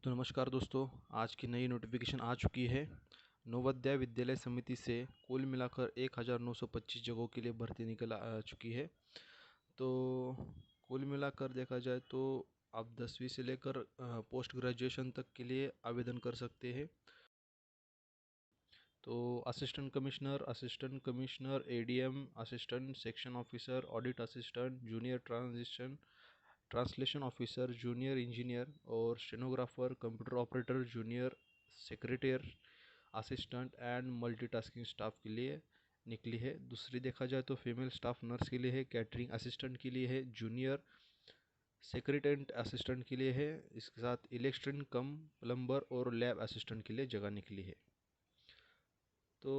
तो नमस्कार दोस्तों, आज की नई नोटिफिकेशन आ चुकी है। नवोदय विद्यालय समिति से कुल मिलाकर 1925 जगहों के लिए भर्ती निकल आ चुकी है। तो कुल मिलाकर देखा जाए तो आप 10वीं से लेकर पोस्ट ग्रेजुएशन तक के लिए आवेदन कर सकते हैं। तो assistant commissioner, ADM, assistant section officer, audit assistant, junior translation officer, junior engineer और stenographer, computer operator, junior secretary, assistant and multitasking staff के लिए निकली है। दूसरी देखा जाए तो फीमेल स्टाफ नर्स के लिए है, कैटरिंग असिस्टेंट के लिए है, जूनियर सेक्रेटरी असिस्टेंट के लिए है। इसके साथ इलेक्ट्रिशियन कम प्लम्बर और लैब असिस्टेंट के लिए जगह निकली है। तो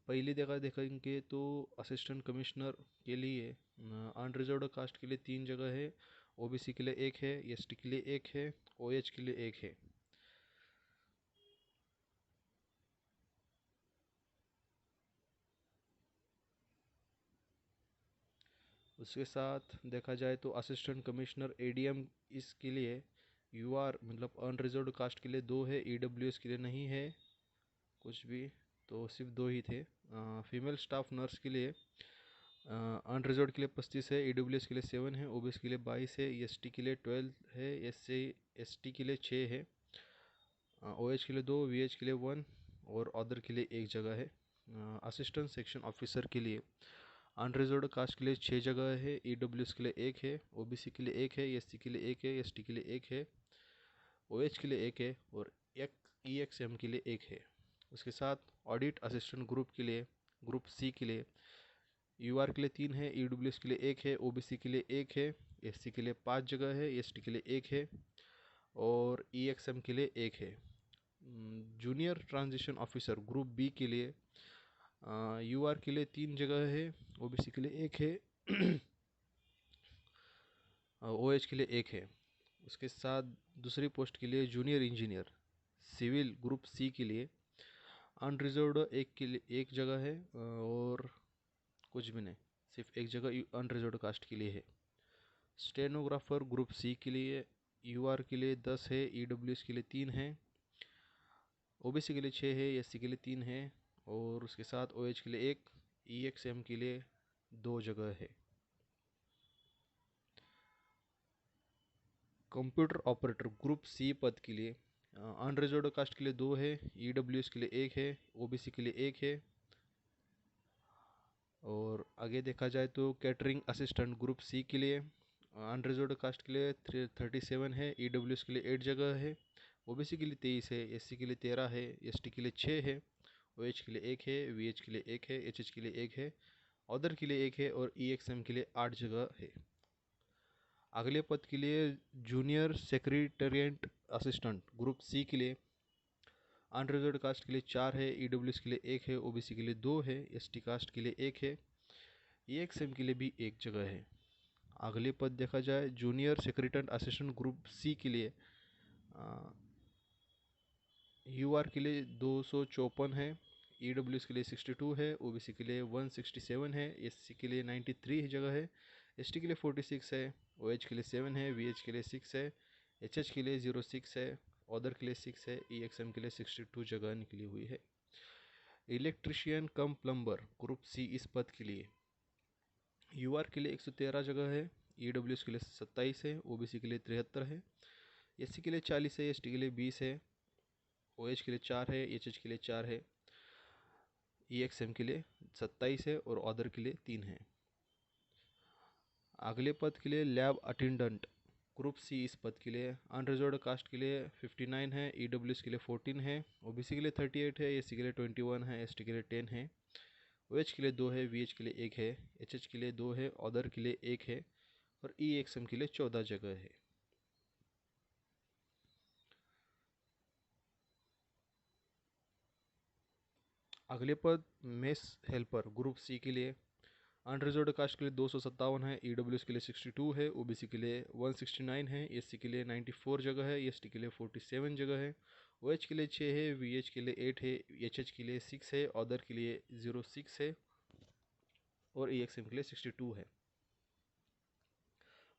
पहली देखेंगे तो असिस्टेंट कमिश्नर के लिए अनरिजर्व्ड कास्ट के लिए 3 जगह है, ओबीसी के लिए 1 है, एसटी के लिए 1 है, ओएच के लिए 1 है। उसके साथ देखा जाए तो असिस्टेंट कमिश्नर एडीएम इसके लिए यूआर मतलब अनरिजर्व्ड कास्ट के लिए 2 है, ईडब्ल्यूएस के लिए नहीं है कुछ भी, तो सिर्फ 2 ही थे। फीमेल स्टाफ नर्स के लिए अनरिजर्व्ड के लिए 35 है, ईडब्ल्यूएस के लिए 7 है, ओबीसी के लिए 22 है, एसटी के लिए 12 है, एसटी के लिए 6 है, ओएच के लिए 2, वीएच के लिए 1 और अदर के लिए 1 जगह है। असिस्टेंट सेक्शन ऑफिसर के लिए अनरिजर्व्ड कास्ट के लिए 6 जगह है, ईडब्ल्यूएस के लिए 1 है, ओबीसी के लिए 1 है, एससी के लिए 1 है, एसटी के लिए 1 है, ओएच के लिए 1 है और ईएक्सएम के लिए 1 है। उसके साथ ऑडिट असिस्टेंट ग्रुप के लिए ग्रुप सी के लिए यूआर के लिए 3 है, ईडब्ल्यूएस के लिए 1 है, ओबीसी के लिए 1 है, एससी के लिए 5 जगह है, एसटी के लिए 1 है और ईएक्सएम के लिए 1 है। Junior transition officer group B के लिए यूआर के लिए 3 जगह है, ओबीसी के लिए 1 है, ओएच के लिए 1 है। उसके साथ दूसरी पोस्ट के लिए junior engineer civil group C के लिए अनरिजर्व्ड एक के लिए 1 जगह है और कुछ भी नहीं, सिर्फ 1 जगह अनरिजर्व्ड कास्ट के लिए है। स्टेनोग्राफर ग्रुप सी के लिए यूआर के लिए 10 है, ईडब्ल्यूएस के लिए 3 है, ओबीसी के लिए 6 है, एससी के लिए 3 है और उसके साथ ओएच के लिए 1, ईएक्सएम के लिए 2 जगह है। कंप्यूटर ऑपरेटर ग्रुप सी पद के लिए अनरिजर्व्ड कास्ट के लिए 2 है, ईडब्ल्यूएस के लिए 1 है, ओबीसी के लिए 1 है और आगे देखा जाए तो कैटरिंग असिस्टेंट ग्रुप सी के लिए अनरिजर्व्ड कास्ट के लिए 37 है, ईडब्ल्यूएस के लिए 8 जगह है, ओबीसी के लिए 23 है, एससी के लिए 13 है, एसटी के लिए 6 है, ओएच के लिए 1 है, वीएच के लिए 1 है, एचएच के लिए 1 है, अदर के लिए 1 है और ईएक्सएम के लिए 8 जगह है। अगले पद के लिए junior secretariat assistant group C के लिए अनरिजर्व्ड कास्ट के लिए 4 है, ईडब्ल्यूएस के लिए 1 है, ओबीसी के लिए 2 है, एसटी कास्ट के लिए 1 है, ईएक्सएम के लिए भी 1 जगह है। अगले पद देखा जाए junior secretariat assistant group C के लिए यूआर के लिए 254 है, ईडब्ल्यूएस के लिए 62 है, ओबीसी के लिए 167 है, एससी के लिए 93 जगह है, एसटी के लिए 46 है, ओएच के लिए 7 है, वीएच के लिए 6 है, एचएच के लिए 06 है, अदर के लिए 6 है, ईएक्सएम के लिए 62 जगह निकली हुई है। इलेक्ट्रिशियन कम प्लम्बर ग्रुप सी इस पद के लिए यूआर के लिए 113 जगह है, ईडब्ल्यूएस के लिए 27 है, ओबीसी के लिए 73 है, एससी के लिए 40 है, एसटी के लिए 20 है, ओएच के लिए 4 है, एचएच के लिए 4 है, ईएक्सएम के लिए 27 है और अदर के लिए 3 है। अगले पद के लिए लैब अटेंडेंट ग्रुप सी इस पद के लिए अनरिजर्व्ड कास्ट के लिए 59 है, ईडब्ल्यूएस के लिए 14 है, ओबीसी के लिए 38 है, एससी के लिए 21 है, एसटी के लिए 10 है, ओएच के लिए 2 है, वीएच के लिए 1 है, एचएच के लिए 2 है, अदर के लिए 1 है और ईएक्सएम के लिए 14 जगह है। अगले पद मेस हेल्पर ग्रुप सी के लिए अनरिजर्व्ड कास्ट के लिए 257 है, ईडब्ल्यूएस के लिए 62 है, ओबीसी के लिए 169 है, एससी के लिए 94 जगह है, एसटी के लिए 47 जगह है, ओएच के लिए 6 है, वीएच के लिए 8 है, एचएच के लिए 6 है, अदर के लिए 06 है और ईएक्सएम के लिए 62 है।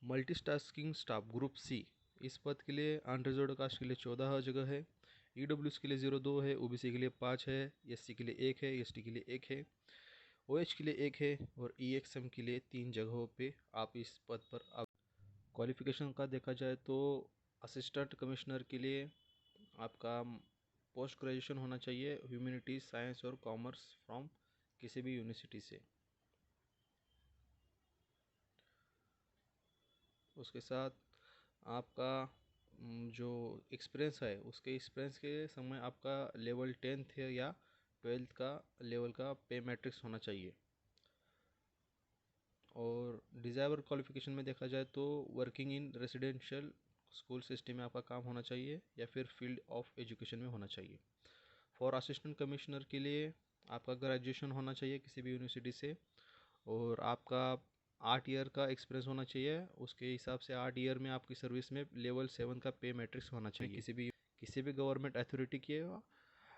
मल्टीटास्किंग स्टाफ ग्रुप सी इस पद के लिए अनरिजर्व्ड कास्ट के लिए 14 जगह है, ईडब्ल्यूएस के लिए 0-2 है, ओबीसी के लिए 5 है, एससी के लिए 1 है, एसटी के लिए 1 है, ओएच के लिए 1 है और ईएक्सएम के लिए 3 जगहों पे आप इस पद पर आप। क्वालिफिकेशन का देखा जाए तो असिस्टेंट कमिश्नर के लिए आपका पोस्ट ग्रेजुएशन होना चाहिए ह्यूमैनिटीज, साइंस और कॉमर्स फ्रॉम किसी भी यूनिवर्सिटी से। उसके साथ आपका जो एक्सपीरियंस है उसके एक्सपीरियंस के समय आपका लेवल 10th है या 12th का लेवल का पे मैट्रिक्स होना चाहिए। और डिज़ायरेबल क्वालिफिकेशन में देखा जाए तो working in residential school system में आपका काम होना चाहिए या फिर फील्ड ऑफ एजुकेशन में होना चाहिए। फॉर असिस्टेंट कमिश्नर के लिए आपका ग्रेजुएशन होना चाहिए किसी भी यूनिवर्सिटी से और आपका 8 ईयर का एक्सपीरियंस होना चाहिए। उसके हिसाब से 8 ईयर में आपकी सर्विस में लेवल 7 का पे मैट्रिक्स होना चाहिए। किसी भी गवर्नमेंट अथॉरिटी के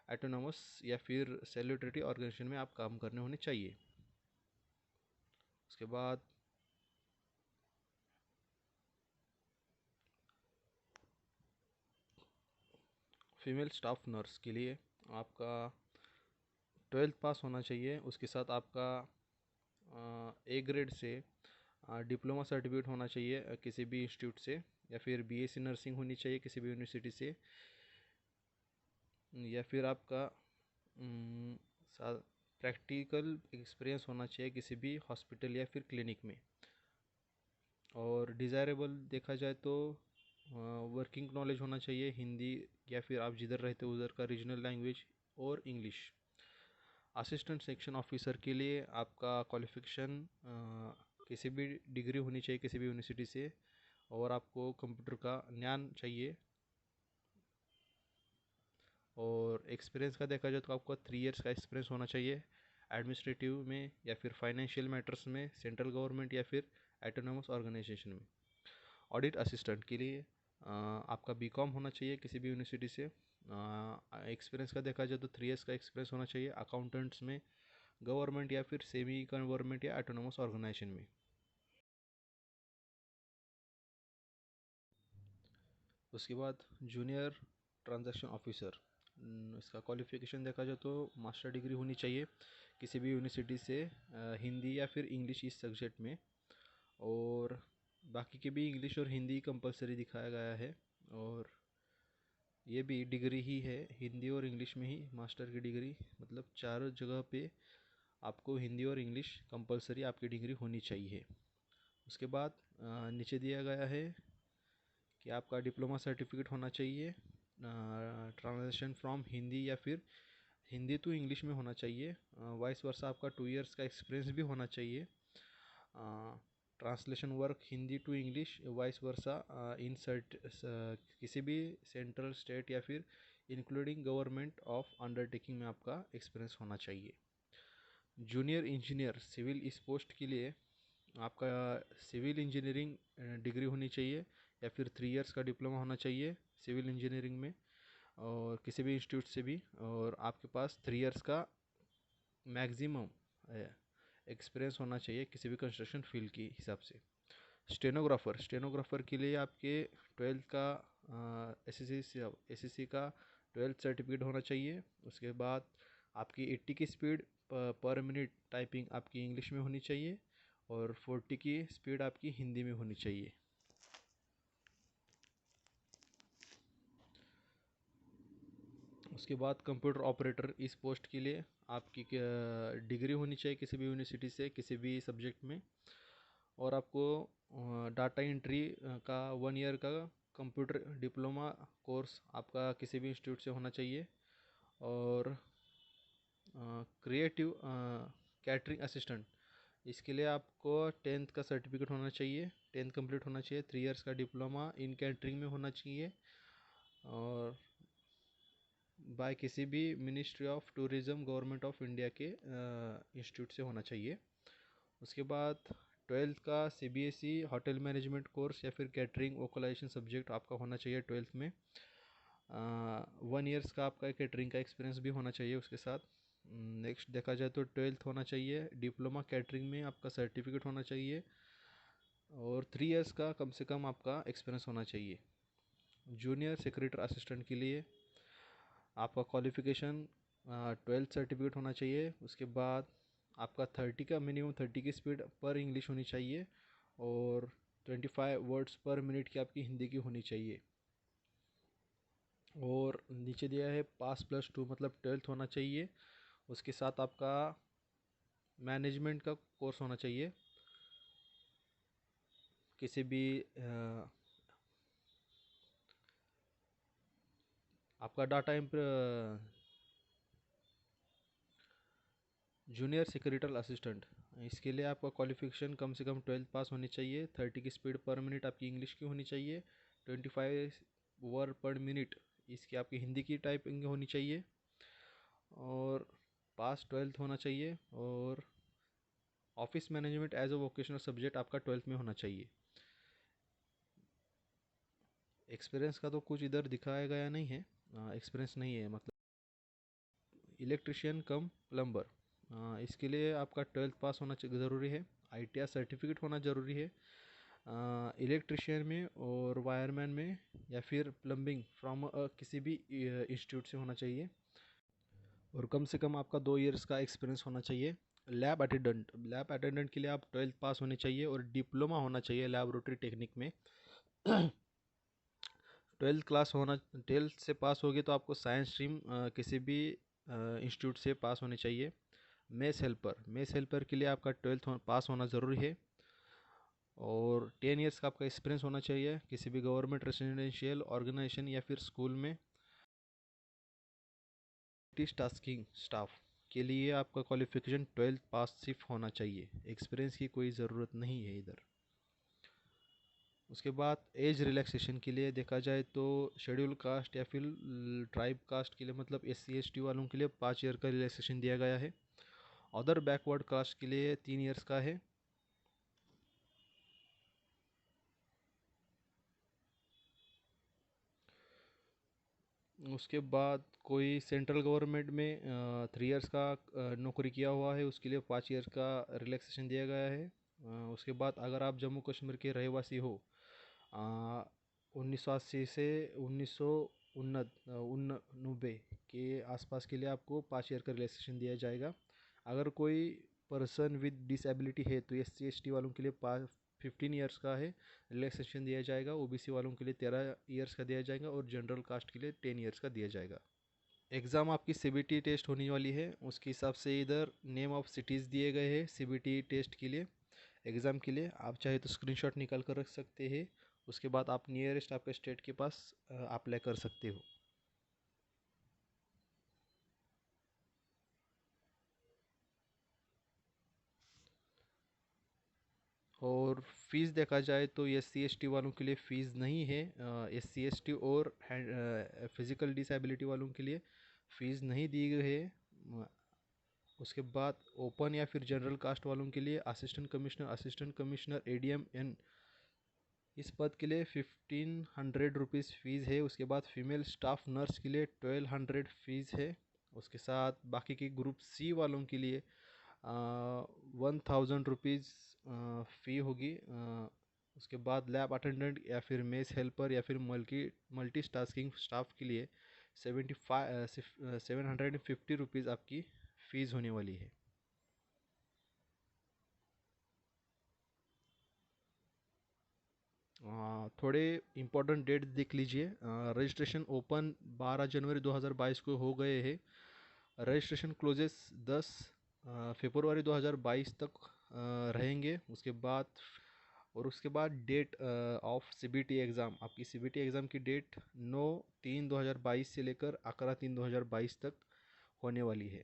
ऑटोनोमस या फिर सेलिब्रिटी ऑर्गेनाइजेशन में आप काम करने होने चाहिए। उसके बाद फीमेल स्टाफ नर्स के लिए आपका 12th पास होना चाहिए। उसके साथ आपका ए ग्रेड से डिप्लोमा सर्टिफिकेट होना चाहिए किसी भी इंस्टीट्यूट से या फिर बीएससी नर्सिंग होनी चाहिए किसी भी यूनिवर्सिटी से या फिर आपका प्रैक्टिकल एक्सपीरियंस होना चाहिए किसी भी हॉस्पिटल या फिर क्लिनिक में। और डिज़ायरेबल देखा जाए तो वर्किंग नॉलेज होना चाहिए हिंदी या फिर आप जिधर रहते हो उधर का रीजनल लैंग्वेज और इंग्लिश। असिस्टेंट सेक्शन ऑफिसर के लिए आपका क्वालिफिकेशन किसी भी डिग्री होनी चाहिए किसी भी यूनिवर्सिटी से और आपको कंप्यूटर का ज्ञान चाहिए। और एक्सपीरियंस का देखा जाए तो आपका 3 इयर्स का एक्सपीरियंस होना चाहिए एडमिनिस्ट्रेटिव में या फिर फाइनेंशियल मैटर्स में, सेंट्रल गवर्नमेंट या फिर ऑटोनोमस ऑर्गेनाइजेशन में। ऑडिट असिस्टेंट के लिए आपका बीकॉम होना चाहिए किसी भी यूनिवर्सिटी से। एक्सपीरियंस का देखा जाए तो 3 इयर्स का एक्सपीरियंस होना चाहिए अकाउंटेंट्स में, गवर्नमेंट या फिर सेमी गवर्नमेंट या ऑटोनोमस ऑर्गेनाइजेशन में। उसके बाद जूनियर ट्रांजैक्शन ऑफिसर, इसका क्वालिफिकेशन देखा जाए तो मास्टर डिग्री होनी चाहिए किसी भी यूनिवर्सिटी से हिंदी या फिर इंग्लिश इस सब्जेक्ट में। और बाकी के भी इंग्लिश और हिंदी कंपलसरी दिखाया गया है और ये भी डिग्री ही है हिंदी और इंग्लिश में ही मास्टर की डिग्री, मतलब चारों जगह पे आपको हिंदी और इंग्लिश कंपलसरी आपकी डिग्री होनी चाहिए। उसके बाद नीचे दिया गया है कि आपका डिप्लोमा सर्टिफिकेट होना चाहिए ट्रांसलेशन फ्रॉम हिंदी या फिर हिंदी टू इंग्लिश में होना चाहिए। वाइस वर्सा आपका 2 इयर्स का एक्सपीरियंस भी होना चाहिए। Translation work Hindi to English vice versa इन किसी भी सेंट्रल स्टेट या फिर इंक्लूडिंग गवर्नमेंट ऑफ अंडरटेकिंग में आपका एक्सपीरियंस होना चाहिए। जूनियर इंजीनियर सिविल इस पोस्ट के लिए आपका सिविल इंजीनियरिंग डिग्री होनी चाहिए या फिर 3 इयर्स का डिप्लोमा होना चाहिए सिविल इंजीनियरिंग में और किसी भी इंस्टीट्यूट से भी, और आपके पास 3 इयर्स का मैक्सिमम एक्सपीरियंस होना चाहिए किसी भी कंस्ट्रक्शन फील्ड के हिसाब से। स्टेनोग्राफर के लिए आपके 12th का एसएससी का 12th सर्टिफिकेट होना चाहिए। उसके बाद आपकी 80 की स्पीड पर मिनट टाइपिंग आपकी इंग्लिश में होनी चाहिए और 40 की स्पीड आपकी हिंदी में होनी चाहिए। उसके बाद कंप्यूटर ऑपरेटर इस पोस्ट के लिए आपकी डिग्री होनी चाहिए किसी भी यूनिवर्सिटी से किसी भी सब्जेक्ट में और आपको डाटा एंट्री का 1 ईयर का कंप्यूटर डिप्लोमा कोर्स आपका किसी भी इंस्टीट्यूट से होना चाहिए। और क्रिएटिव कैटरिंग असिस्टेंट इसके लिए आपको 10th का सर्टिफिकेट होना चाहिए, 10th कंप्लीट होना चाहिए, 3 इयर्स का डिप्लोमा इन कैटरिंग में होना चाहिए और बाय किसी भी ministry of tourism government of India के इंस्टीट्यूट से होना चाहिए। उसके बाद 12th का सीबीएसई होटल मैनेजमेंट कोर्स या फिर कैटरिंग वोकलाइजेशन सब्जेक्ट आपका होना चाहिए 12th में। 1 इयर्स का आपका कैटरिंग का एक्सपीरियंस भी होना चाहिए उसके साथ। नेक्स्ट देखा जाए तो 12th होना चाहिए, डिप्लोमा कैटरिंग में आपका सर्टिफिकेट होना चाहिए और 3 इयर्स का कम से कम आपका एक्सपीरियंस होना चाहिए। जूनियर सेक्रेटरी असिस्टेंट के लिए आपका क्वालिफ़िकेशन 12th सर्टिफिकेट होना चाहिए। उसके बाद आपका 30 का मिनिमम 30 की स्पीड पर इंग्लिश होनी चाहिए और 25 वर्ड्स पर मिनट की आपकी हिंदी की होनी चाहिए। और नीचे दिया है पास +2 मतलब 12th होना चाहिए। उसके साथ आपका मैनेजमेंट का कोर्स होना चाहिए किसी भी आपका डाटा जूनियर सेक्रेटरी असिस्टेंट, इसके लिए आपका क्वालिफिकेशन कम से कम 12th पास होनी चाहिए। 30 की स्पीड पर मिनट आपकी इंग्लिश की होनी चाहिए। 25 वर्ड पर मिनट इसकी आपकी हिंदी की टाइपिंग होनी चाहिए और पास 12th होना चाहिए। और office management as a vocational subject आपका 12th में होना चाहिए। एक्सपीरियंस का तो कुछ इधर दिखाया गया नहीं है, एक्सपीरियंस नहीं है मतलब। इलेक्ट्रिशियन कम प्लम्बर, इसके लिए आपका 12th पास होना ज़रूरी है। ITR सर्टिफिकेट होना ज़रूरी है इलेक्ट्रिशियन में और वायरमैन में, या फिर प्लम्बिंग फ्रॉम किसी भी इंस्टीट्यूट से होना चाहिए। और कम से कम आपका 2 इयर्स का एक्सपीरियंस होना चाहिए। लैब अटेंडेंट के लिए आप 12th पास होने चाहिए और डिप्लोमा होना चाहिए लैबोरेटरी टेक्निक में। 12th से पास होगी तो आपको साइंस स्ट्रीम किसी भी इंस्टीट्यूट से पास होने चाहिए। मेस हेल्पर के लिए आपका 12th पास होना ज़रूरी है और 10 इयर्स का आपका एक्सपीरियंस होना चाहिए किसी भी गवर्नमेंट रेजिडेंशियल ऑर्गेनाइजेशन या फिर स्कूल में। टास्किंग स्टाफ के लिए आपका क्वालिफिकेशन 12th पास सिर्फ होना चाहिए, एक्सपीरियंस की कोई ज़रूरत नहीं है इधर। उसके बाद एज रिलैक्सेशन के लिए देखा जाए तो शेड्यूल कास्ट या फिर ट्राइब कास्ट के लिए मतलब SC ST वालों के लिए 5 ईयर का रिलैक्सेशन दिया गया है। अदर बैकवर्ड कास्ट के लिए 3 इयर्स का है। उसके बाद कोई सेंट्रल गवर्नमेंट में 3 इयर्स का नौकरी किया हुआ है उसके लिए 5 इयर्स का रिलैक्सेशन दिया गया है। उसके बाद अगर आप जम्मू कश्मीर के रहवासी हो 1980 से 1999 के आसपास के लिए आपको 5 ईयर का रिलैक्सेशन दिया जाएगा। अगर कोई पर्सन विद डिसेबिलिटी है तो SC ST वालों के लिए 15 ईयर्स का है रिलैक्सेशन दिया जाएगा। OBC वालों के लिए 13 ईयर्स का दिया जाएगा और जनरल कास्ट के लिए 10 ईयर्स का दिया जाएगा। एग्ज़ाम आपकी CBT टेस्ट होने वाली है, उसके हिसाब से इधर नेम ऑफ सिटीज़ दिए गए हैं CBT टेस्ट के लिए। एग्ज़ाम के लिए आप चाहे तो स्क्रीनशॉट निकाल कर रख सकते हैं। उसके बाद आप नियरेस्ट आपके स्टेट के पास अप्लाई कर सकते हो। और फीस देखा जाए तो SC ST वालों के लिए फ़ीस नहीं है। SC ST और फिज़िकल डिसेबिलिटी वालों के लिए फ़ीस नहीं दी गई है। उसके बाद ओपन या फिर जनरल कास्ट वालों के लिए असिस्टेंट कमिश्नर ADM इस पद के लिए 1500 रुपीज़ फ़ीस है। उसके बाद फीमेल स्टाफ नर्स के लिए 1200 फ़ीस है। उसके साथ बाकी के ग्रुप C वालों के लिए 1000 रुपीज़ फ़ी होगी। उसके बाद लैब अटेंडेंट या फिर मेस हेल्पर या फिर मल्टी टास्किंग स्टाफ के लिए 750 रुपीज़ आपकी फ़ीस होने वाली है। थोड़े इम्पोर्टेंट डेट देख लीजिए। रजिस्ट्रेशन ओपन 12 जनवरी 2022 को हो गए हैं। रजिस्ट्रेशन क्लोजेस 10 फरवरी 2022 तक रहेंगे। उसके बाद डेट ऑफ CBT एग्ज़ाम, आपकी CBT एग्ज़ाम की डेट 9/3/2022 से लेकर 11/3/2022 तक होने वाली है।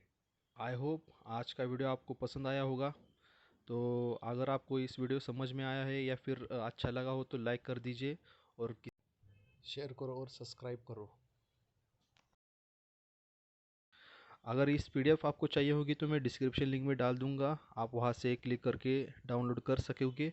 आई होप आज का वीडियो आपको पसंद आया होगा। तो अगर आपको इस वीडियो समझ में आया है या फिर अच्छा लगा हो तो लाइक कर दीजिए और शेयर करो और सब्सक्राइब करो। अगर इस PDF आपको चाहिए होगी तो मैं डिस्क्रिप्शन लिंक में डाल दूंगा, आप वहां से क्लिक करके डाउनलोड कर सकोगे।